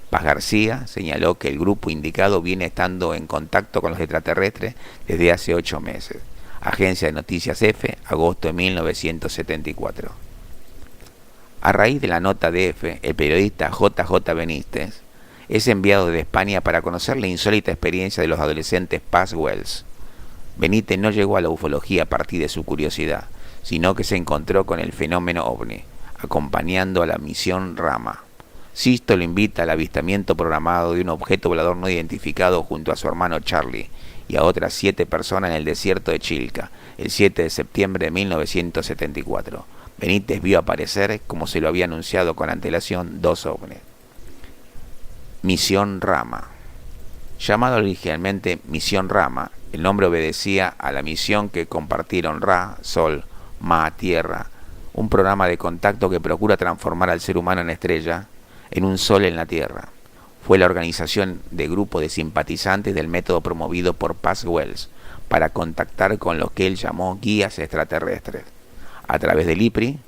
Paz García señaló que el grupo indicado viene estando en contacto con los extraterrestres desde hace 8 meses. Agencia de Noticias EFE, agosto de 1974. A raíz de la nota de EFE, el periodista JJ Benítez es enviado desde España para conocer la insólita experiencia de los adolescentes Paswells. Benítez no llegó a la ufología a partir de su curiosidad, sino que se encontró con el fenómeno ovni, acompañando a la misión Rama. Xisto lo invita al avistamiento programado de un objeto volador no identificado junto a su hermano Charlie y a otras 7 personas en el desierto de Chilca, el 7 de septiembre de 1974. Benítez vio aparecer, como se lo había anunciado con antelación, 2 ovnis. Misión Rama. Llamado originalmente Misión Rama, el nombre obedecía a la misión que compartieron Ra, Sol, Ma, Tierra, un programa de contacto que procura transformar al ser humano en estrella, en un sol en la Tierra. Fue la organización de grupos de simpatizantes del método promovido por Paswell para contactar con lo que él llamó guías extraterrestres. A través del IPRI,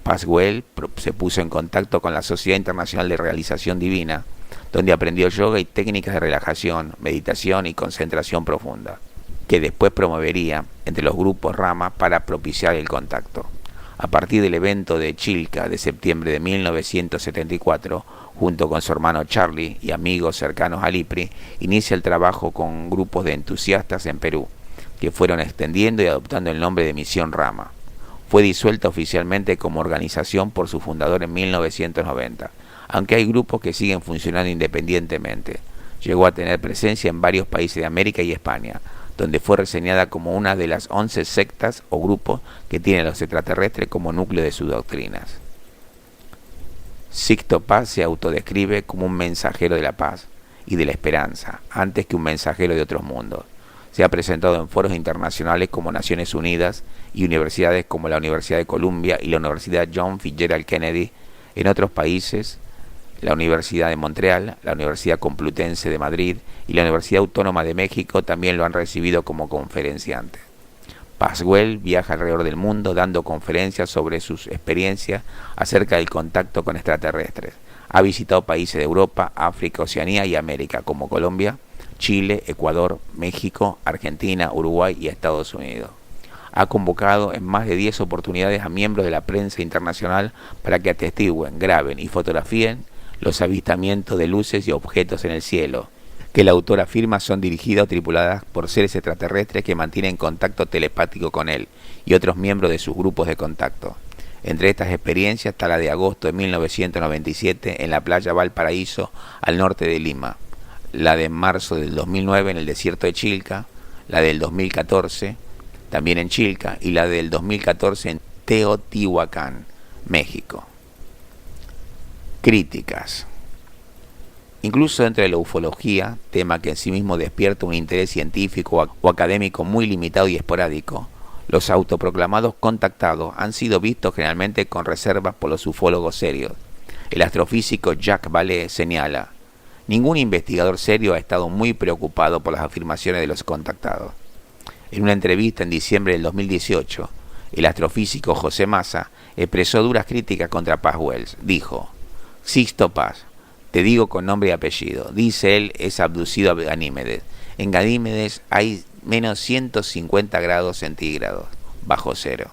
Paswell se puso en contacto con la Sociedad Internacional de Realización Divina, donde aprendió yoga y técnicas de relajación, meditación y concentración profunda, que después promovería entre los grupos Rama para propiciar el contacto. A partir del evento de Chilca de septiembre de 1974, junto con su hermano Charlie y amigos cercanos al IPRI, inicia el trabajo con grupos de entusiastas en Perú, que fueron extendiendo y adoptando el nombre de Misión Rama. Fue disuelta oficialmente como organización por su fundador en 1990, aunque hay grupos que siguen funcionando independientemente. Llegó a tener presencia en varios países de América y España, donde fue reseñada como una de las 11 sectas o grupos que tienen los extraterrestres como núcleo de sus doctrinas. Sixto Paz se autodescribe como un mensajero de la paz y de la esperanza, antes que un mensajero de otros mundos. Se ha presentado en foros internacionales como Naciones Unidas y universidades como la Universidad de Columbia y la Universidad John Fitzgerald Kennedy. En otros países, la Universidad de Montreal, la Universidad Complutense de Madrid y la Universidad Autónoma de México también lo han recibido como conferenciante. Paswell viaja alrededor del mundo dando conferencias sobre sus experiencias acerca del contacto con extraterrestres. Ha visitado países de Europa, África, Oceanía y América, como Colombia, Chile, Ecuador, México, Argentina, Uruguay y Estados Unidos. Ha convocado en más de 10 oportunidades a miembros de la prensa internacional para que atestiguen, graben y fotografíen los avistamientos de luces y objetos en el cielo, que el autor afirma son dirigidas o tripuladas por seres extraterrestres que mantienen contacto telepático con él y otros miembros de sus grupos de contacto. Entre estas experiencias está la de agosto de 1997 en la playa Valparaíso, al norte de Lima, la de marzo del 2009 en el desierto de Chilca, la del 2014 también en Chilca y la del 2014 en Teotihuacán, México. Críticas. Incluso dentro de la ufología, tema que en sí mismo despierta un interés científico o académico muy limitado y esporádico, los autoproclamados contactados han sido vistos generalmente con reservas por los ufólogos serios. El astrofísico Jacques Vallée señala: ningún investigador serio ha estado muy preocupado por las afirmaciones de los contactados. En una entrevista en diciembre del 2018, el astrofísico José Massa expresó duras críticas contra Paswell. Dijo: Sixto Paz, te digo con nombre y apellido, dice él, es abducido a Ganímedes. En Ganímedes hay menos 150 grados centígrados, bajo cero.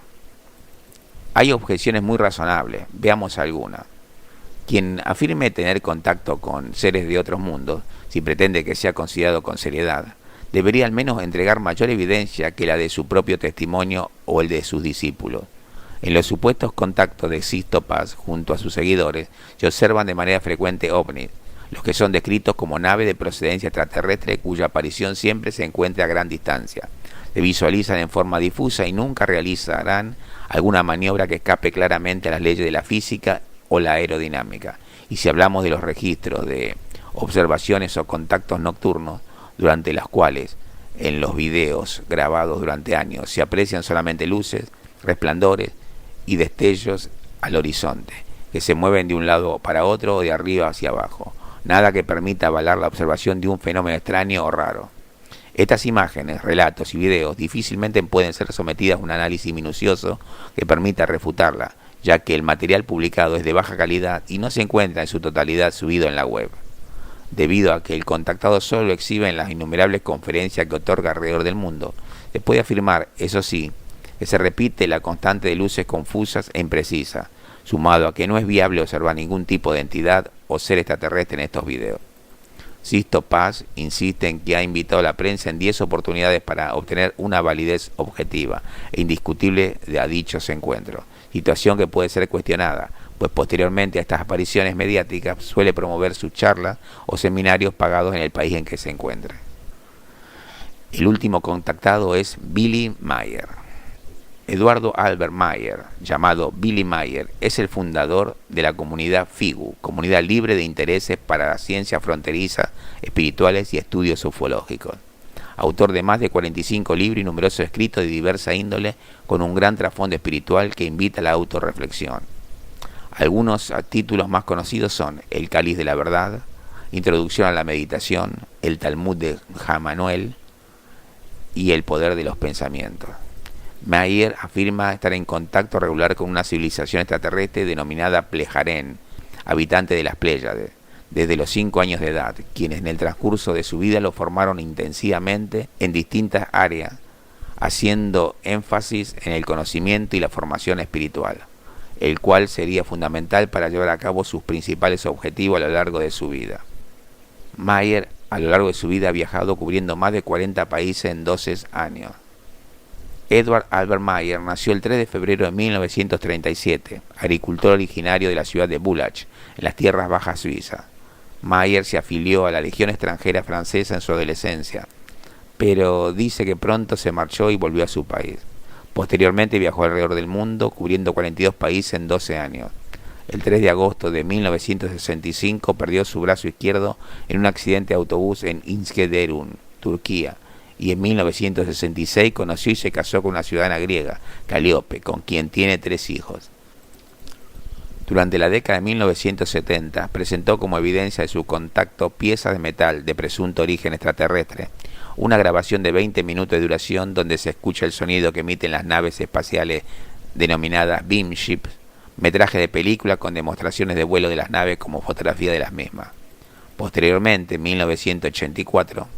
Hay objeciones muy razonables, veamos algunas. Quien afirme tener contacto con seres de otros mundos, si pretende que sea considerado con seriedad, debería al menos entregar mayor evidencia que la de su propio testimonio o el de sus discípulos. En los supuestos contactos de Sixto Paz junto a sus seguidores se observan de manera frecuente ovnis, los que son descritos como naves de procedencia extraterrestre cuya aparición siempre se encuentra a gran distancia. Se visualizan en forma difusa y nunca realizarán alguna maniobra que escape claramente a las leyes de la física o la aerodinámica. Y si hablamos de los registros de observaciones o contactos nocturnos, durante las cuales en los videos grabados durante años se aprecian solamente luces, resplandores y destellos al horizonte, que se mueven de un lado para otro o de arriba hacia abajo, nada que permita avalar la observación de un fenómeno extraño o raro. Estas imágenes, relatos y videos difícilmente pueden ser sometidas a un análisis minucioso que permita refutarla, ya que el material publicado es de baja calidad y no se encuentra en su totalidad subido en la web, debido a que el contactado solo lo exhibe en las innumerables conferencias que otorga alrededor del mundo. Se puede afirmar, eso sí, que se repite la constante de luces confusas e imprecisas, sumado a que no es viable observar ningún tipo de entidad o ser extraterrestre en estos videos. Sixto Paz insiste en que ha invitado a la prensa en 10 oportunidades para obtener una validez objetiva e indiscutible de dichos encuentros, situación que puede ser cuestionada, pues posteriormente a estas apariciones mediáticas suele promover sus charlas o seminarios pagados en el país en que se encuentra. El último contactado es Billy Meier. Eduardo Albert Meier, llamado Billy Meier, es el fundador de la comunidad FIGU, comunidad libre de intereses para la ciencia fronteriza, espirituales y estudios ufológicos. Autor de más de 45 libros y numerosos escritos de diversa índole, con un gran trasfondo espiritual que invita a la autorreflexión. Algunos títulos más conocidos son El Cáliz de la Verdad, Introducción a la meditación, el Talmud de Jamanuel y el poder de los pensamientos. Meyer afirma estar en contacto regular con una civilización extraterrestre denominada Plejaren, habitante de las Pléyades, desde los 5 años de edad, quienes en el transcurso de su vida lo formaron intensivamente en distintas áreas, haciendo énfasis en el conocimiento y la formación espiritual, el cual sería fundamental para llevar a cabo sus principales objetivos a lo largo de su vida. Meyer, a lo largo de su vida, ha viajado cubriendo más de 40 países en 12 años. Edward Albert Meyer nació el 3 de febrero de 1937, agricultor originario de la ciudad de Bulach, en las tierras bajas suizas. Meyer se afilió a la Legión extranjera francesa en su adolescencia, pero dice que pronto se marchó y volvió a su país. Posteriormente viajó alrededor del mundo, cubriendo 42 países en 12 años. El 3 de agosto de 1965 perdió su brazo izquierdo en un accidente de autobús en İskenderun, Turquía, y en 1966 conoció y se casó con una ciudadana griega, Calíope, con quien tiene 3 hijos. Durante la década de 1970 presentó como evidencia de su contacto piezas de metal de presunto origen extraterrestre, una grabación de 20 minutos de duración donde se escucha el sonido que emiten las naves espaciales denominadas Beam Ships, metraje de película con demostraciones de vuelo de las naves como fotografía de las mismas. Posteriormente, en 1984,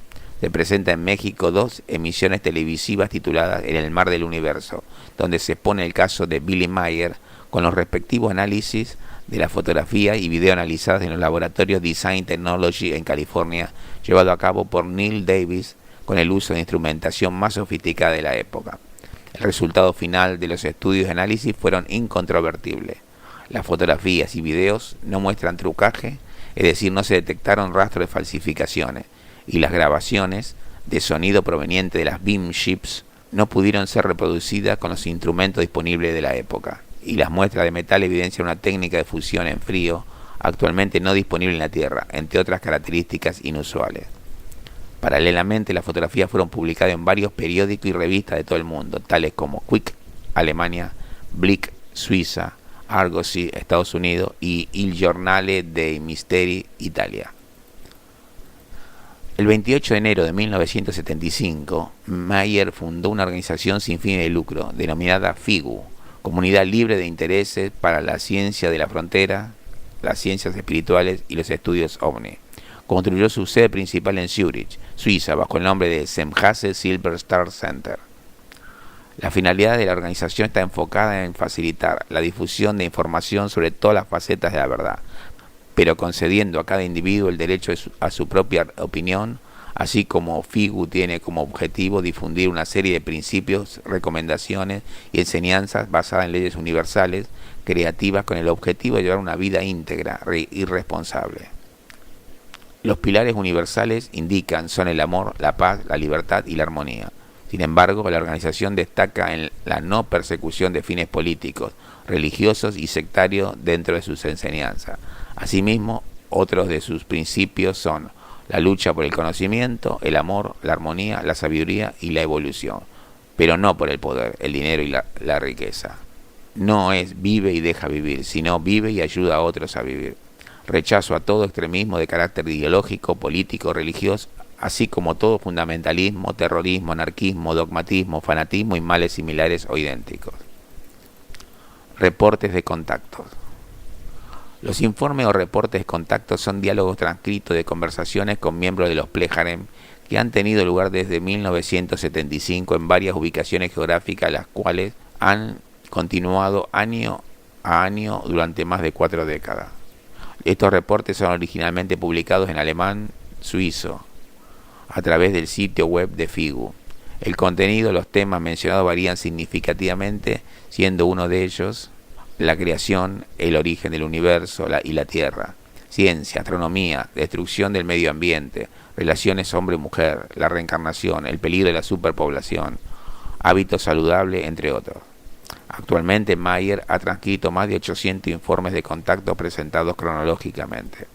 se presenta en México 2 emisiones televisivas tituladas En el mar del universo, donde se expone el caso de Billy Meyer con los respectivos análisis de la fotografía y video analizadas en los laboratorios Design Technology en California, llevado a cabo por Neil Davis con el uso de instrumentación más sofisticada de la época. El resultado final de los estudios de análisis fueron incontrovertibles. Las fotografías y videos no muestran trucaje, es decir, no se detectaron rastros de falsificaciones, y las grabaciones de sonido proveniente de las Beam Ships no pudieron ser reproducidas con los instrumentos disponibles de la época, y las muestras de metal evidencian una técnica de fusión en frío actualmente no disponible en la Tierra, entre otras características inusuales. Paralelamente, las fotografías fueron publicadas en varios periódicos y revistas de todo el mundo, tales como Quick, Alemania, Blick, Suiza, Argosy, Estados Unidos, y Il Giornale dei Misteri, Italia. El 28 de enero de 1975, Meyer fundó una organización sin fines de lucro, denominada FIGU, Comunidad Libre de Intereses para la Ciencia de la Frontera, las Ciencias Espirituales y los Estudios OVNI. Construyó su sede principal en Zúrich, Suiza, bajo el nombre de Semhase Silver Star Center. La finalidad de la organización está enfocada en facilitar la difusión de información sobre todas las facetas de la verdad, pero concediendo a cada individuo el derecho a su propia opinión, así como FIGU tiene como objetivo difundir una serie de principios, recomendaciones y enseñanzas basadas en leyes universales, creativas, con el objetivo de llevar una vida íntegra y responsable. Los pilares universales son el amor, la paz, la libertad y la armonía. Sin embargo, la organización destaca en la no persecución de fines políticos, religiosos y sectarios dentro de sus enseñanzas. Asimismo, otros de sus principios son la lucha por el conocimiento, el amor, la armonía, la sabiduría y la evolución, pero no por el poder, el dinero y la riqueza. No es vive y deja vivir, sino vive y ayuda a otros a vivir. Rechazo a todo extremismo de carácter ideológico, político, religioso, así como todo fundamentalismo, terrorismo, anarquismo, dogmatismo, fanatismo y males similares o idénticos. Reportes de contactos. Los informes o reportes de contactos son diálogos transcritos de conversaciones con miembros de los Plejaren que han tenido lugar desde 1975 en varias ubicaciones geográficas, las cuales han continuado año a año durante más de 4 décadas. Estos reportes son originalmente publicados en alemán suizo a través del sitio web de FIGU. El contenido, los temas mencionados varían significativamente, siendo uno de ellos la creación, el origen del universo y la Tierra, ciencia, astronomía, destrucción del medio ambiente, relaciones hombre-mujer, la reencarnación, el peligro de la superpoblación, hábitos saludables, entre otros. Actualmente, Meyer ha transcrito más de 800 informes de contacto presentados cronológicamente.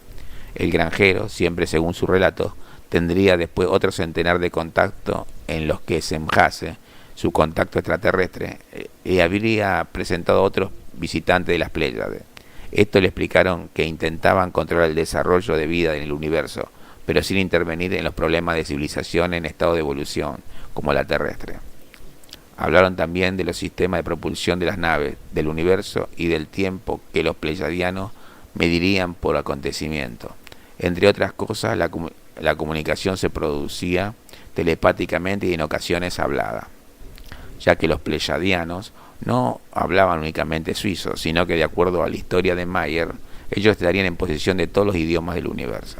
El granjero, siempre según su relato, tendría después otro centenar de contactos en los que Semhase, su contacto extraterrestre, habría presentado a otros visitantes de las Pléyades. Esto le explicaron que intentaban controlar el desarrollo de vida en el universo, pero sin intervenir en los problemas de civilización en estado de evolución, como la terrestre. Hablaron también de los sistemas de propulsión de las naves, del universo y del tiempo que los pleyadianos medirían por acontecimiento. Entre otras cosas, la comunicación se producía telepáticamente y en ocasiones hablada, ya que los pleyadianos no hablaban únicamente suizo, sino que de acuerdo a la historia de Mayer, ellos estarían en posesión de todos los idiomas del universo.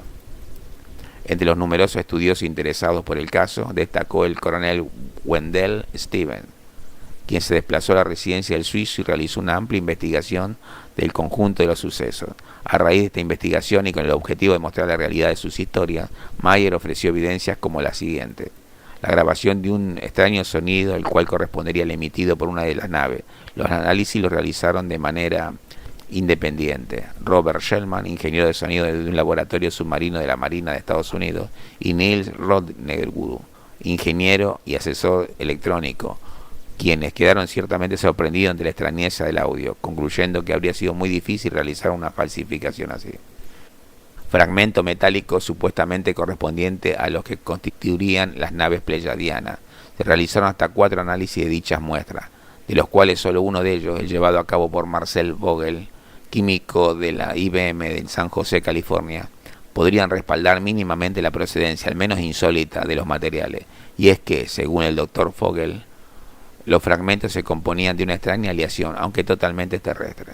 Entre los numerosos estudiosos interesados por el caso, destacó el coronel Wendell Stevens, quien se desplazó a la residencia del suizo y realizó una amplia investigación del conjunto de los sucesos. A raíz de esta investigación y con el objetivo de mostrar la realidad de sus historias, Mayer ofreció evidencias como la siguiente: la grabación de un extraño sonido, el cual correspondería al emitido por una de las naves. Los análisis los realizaron de manera independiente Robert Shellman, ingeniero de sonido de un laboratorio submarino de la Marina de Estados Unidos, y Niels Rodnegood, ingeniero y asesor electrónico, quienes quedaron ciertamente sorprendidos ante la extrañeza del audio, concluyendo que habría sido muy difícil realizar una falsificación así. Fragmento metálico supuestamente correspondiente a los que constituirían las naves pleyadianas. Se realizaron hasta 4 análisis de dichas muestras, de los cuales solo uno de ellos, el llevado a cabo por Marcel Vogel, químico de la IBM de San José, California, podrían respaldar mínimamente la procedencia, al menos insólita, de los materiales. Y es que, según el doctor Vogel, los fragmentos se componían de una extraña aleación, aunque totalmente terrestre.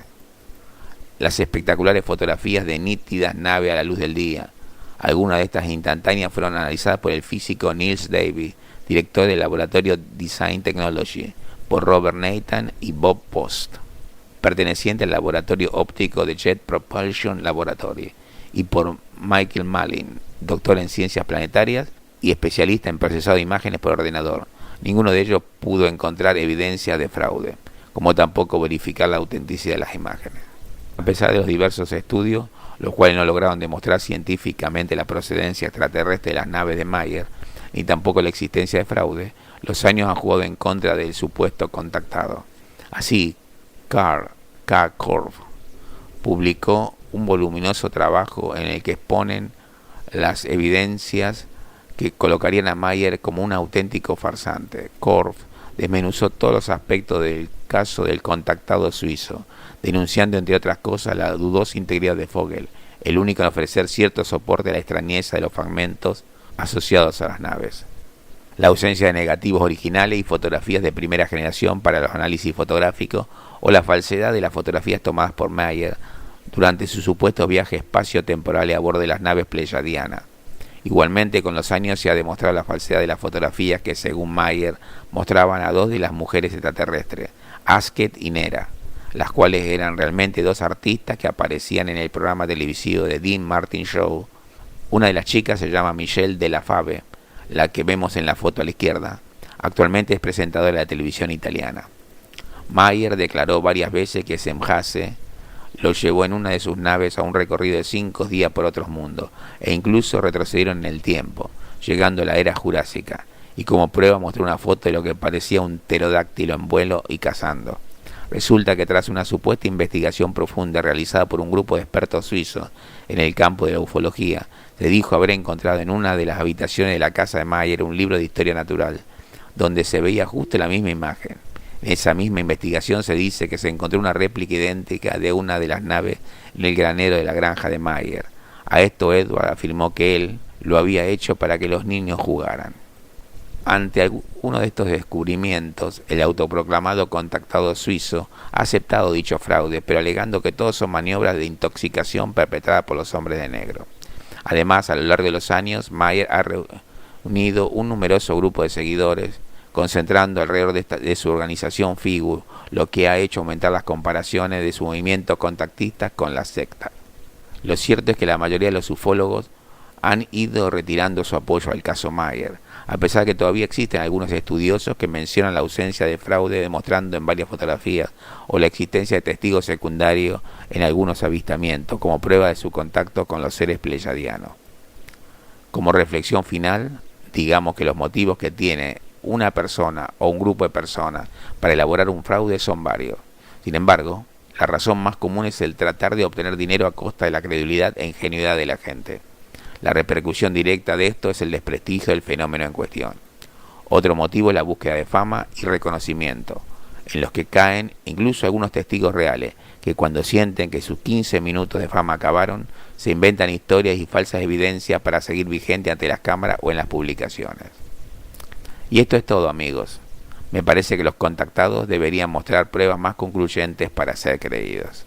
Las espectaculares fotografías de nítidas naves a la luz del día. Algunas de estas instantáneas fueron analizadas por el físico Niels Davis, director del laboratorio Design Technology, por Robert Nathan y Bob Post, perteneciente al laboratorio óptico de Jet Propulsion Laboratory, y por Michael Malin, doctor en ciencias planetarias y especialista en procesado de imágenes por ordenador. Ninguno de ellos pudo encontrar evidencia de fraude, como tampoco verificar la autenticidad de las imágenes. A pesar de los diversos estudios, los cuales no lograron demostrar científicamente la procedencia extraterrestre de las naves de Mayer, ni tampoco la existencia de fraude, los años han jugado en contra del supuesto contactado. Así, Carl K. Korf publicó un voluminoso trabajo en el que exponen las evidencias que colocarían a Mayer como un auténtico farsante. Korf desmenuzó todos los aspectos del caso del contactado suizo, denunciando entre otras cosas la dudosa integridad de Vogel, el único en ofrecer cierto soporte a la extrañeza de los fragmentos asociados a las naves. La ausencia de negativos originales y fotografías de primera generación para los análisis fotográficos, o la falsedad de las fotografías tomadas por Mayer durante su supuesto viaje espacio-temporal a bordo de las naves pleyadianas. Igualmente, con los años se ha demostrado la falsedad de las fotografías que, según Mayer, mostraban a 2 de las mujeres extraterrestres, Asket y Nera, las cuales eran realmente 2 artistas que aparecían en el programa televisivo de Dean Martin Show. Una de las chicas se llama Michelle de la Fave, la que vemos en la foto a la izquierda. Actualmente es presentadora de la televisión italiana. Mayer declaró varias veces que Semjase lo llevó en una de sus naves a un recorrido de 5 días por otros mundos, e incluso retrocedieron en el tiempo, llegando a la era jurásica, y como prueba mostró una foto de lo que parecía un pterodáctilo en vuelo y cazando. Resulta que tras una supuesta investigación profunda realizada por un grupo de expertos suizos en el campo de la ufología, se dijo haber encontrado en una de las habitaciones de la casa de Mayer un libro de historia natural, donde se veía justo la misma imagen. En esa misma investigación se dice que se encontró una réplica idéntica de una de las naves en el granero de la granja de Mayer. A esto Edward afirmó que él lo había hecho para que los niños jugaran. Ante alguno de estos descubrimientos, el autoproclamado contactado suizo ha aceptado dicho fraude, pero alegando que todos son maniobras de intoxicación perpetradas por los hombres de negro. Además, a lo largo de los años, Mayer ha reunido un numeroso grupo de seguidores, concentrando alrededor de su organización Figur, lo que ha hecho aumentar las comparaciones de su movimiento contactista con la secta. Lo cierto es que la mayoría de los ufólogos han ido retirando su apoyo al caso Mayer, a pesar de que todavía existen algunos estudiosos que mencionan la ausencia de fraude, demostrando en varias fotografías o la existencia de testigos secundarios en algunos avistamientos, como prueba de su contacto con los seres pleyadianos. Como reflexión final, digamos que los motivos que tiene una persona o un grupo de personas para elaborar un fraude son varios. Sin embargo, La razón más común es el tratar de obtener dinero a costa de la credibilidad e ingenuidad de la gente. La repercusión directa de esto es el desprestigio del fenómeno en cuestión. Otro motivo es la búsqueda de fama y reconocimiento, en los que caen incluso algunos testigos reales, que cuando sienten que sus 15 minutos de fama acabaron, se inventan historias y falsas evidencias para seguir vigente ante las cámaras o en las publicaciones. Y esto es todo, amigos. Me parece que los contactados deberían mostrar pruebas más concluyentes para ser creídos.